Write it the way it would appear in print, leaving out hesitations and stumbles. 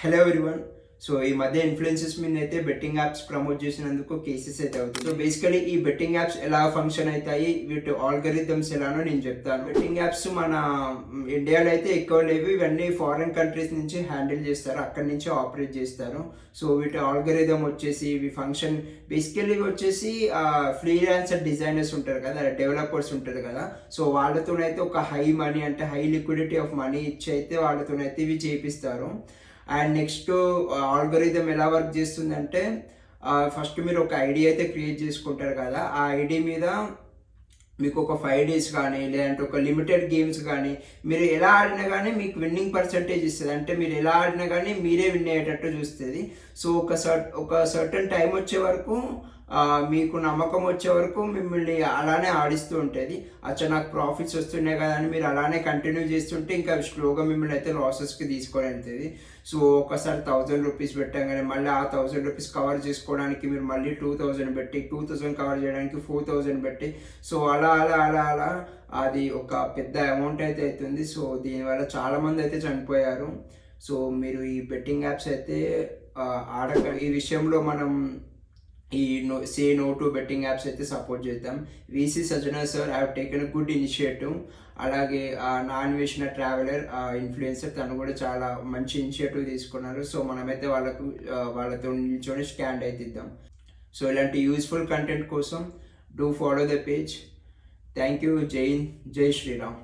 Hello everyone. So ఈ మధ్య influences మీద అయితే బెట్టింగ్ యాప్స్ ప్రమోట్ చేసినందుకు కేసెస్ అయితే అవుతుంది. సో బేసికలీ ఈ బెట్టింగ్ యాప్స్ ఎలా ఫంక్షన్ అవుతాయి, వీటి ఆల్గరిథమ్స్ ఎలానో నేను చెప్తాను. బెట్టింగ్ యాప్స్ మన ఇండియాలో అయితే ఎక్కువ లేవు. ఇవన్నీ ఫారిన్ కంట్రీస్ నుంచి హ్యాండిల్ చేస్తారు, అక్కడి నుంచి ఆపరేట్ చేస్తారు. సో వీటి ఆల్గరిథం వచ్చేసి ఇవి ఫంక్షన్ బేసికలీ వచ్చేసి ఫ్రీలాన్సర్ డిజైనర్స్ ఉంటారు కదా, డెవలపర్స్ ఉంటారు కదా. సో వాళ్ళతోనైతే ఒక హై మనీ అంటే హై లిక్విడిటీ ఆఫ్ మనీ ఇచ్చి అయితే వాళ్ళతోనైతే ఇవి చేపిస్తారు. అండ్ నెక్స్ట్ ఆల్గోరిథం ఎలా వర్క్ చేస్తుందంటే, ఫస్ట్ మీరు ఒక ఐడి అయితే క్రియేట్ చేసుకుంటారు కదా, ఆ ఐడి మీద మీకు ఒక 5 days కానీ లేదంటే ఒక లిమిటెడ్ గేమ్స్ కానీ మీరు ఎలా ఆడినా కానీ మీకు విన్నింగ్ పర్సంటేజ్ ఇస్తుంది. అంటే మీరు ఎలా ఆడినా కానీ మీరే విన్ అయ్యేటట్టు చూస్తుంది. సో ఒక సర్టన్ టైం వచ్చే వరకు మీకు నమ్మకం వచ్చే వరకు మిమ్మల్ని అలానే ఆడిస్తూ ఉంటుంది. అచ్చా నాకు ప్రాఫిట్స్ వస్తున్నాయి కదా అని మీరు అలానే కంటిన్యూ చేస్తుంటే ఇంకా స్లోగా మిమ్మల్ని అయితే లాసెస్కి తీసుకొని వెళ్తుంది. సో ఒకసారి 1000 రూపీస్ పెట్టగానే మళ్ళీ ఆ 1000 రూపీస్ కవర్ చేసుకోవడానికి మీరు మళ్ళీ 2000 పెట్టి, 2000 కవర్ చేయడానికి 4000 పెట్టి, సో అలా అలా అలా అలా అది ఒక పెద్ద అమౌంట్ అయితే అవుతుంది. సో దీనివల్ల చాలామంది అయితే చనిపోయారు. సో మీరు ఈ బెట్టింగ్ యాప్స్ అయితే ఈ విషయంలో మనం ఈ నో టు బెట్టింగ్ యాప్స్ అయితే సపోర్ట్ చేద్దాం. VC సజ్జనా sir have taken a good initiative. అలాగే నా అన్వేషణ ట్రావెలర్ ఇన్ఫ్లుయెన్సర్ తను కూడా చాలా మంచి ఇనిషియేటివ్ తీసుకున్నారు. సో మనమైతే వాళ్ళతో నిల్చొని స్టాండ్ అయితే ఇద్దాం. సో ఇలాంటి యూస్ఫుల్ కంటెంట్ కోసం do follow the page. Thank you. జై హింద్, జై శ్రీరామ్.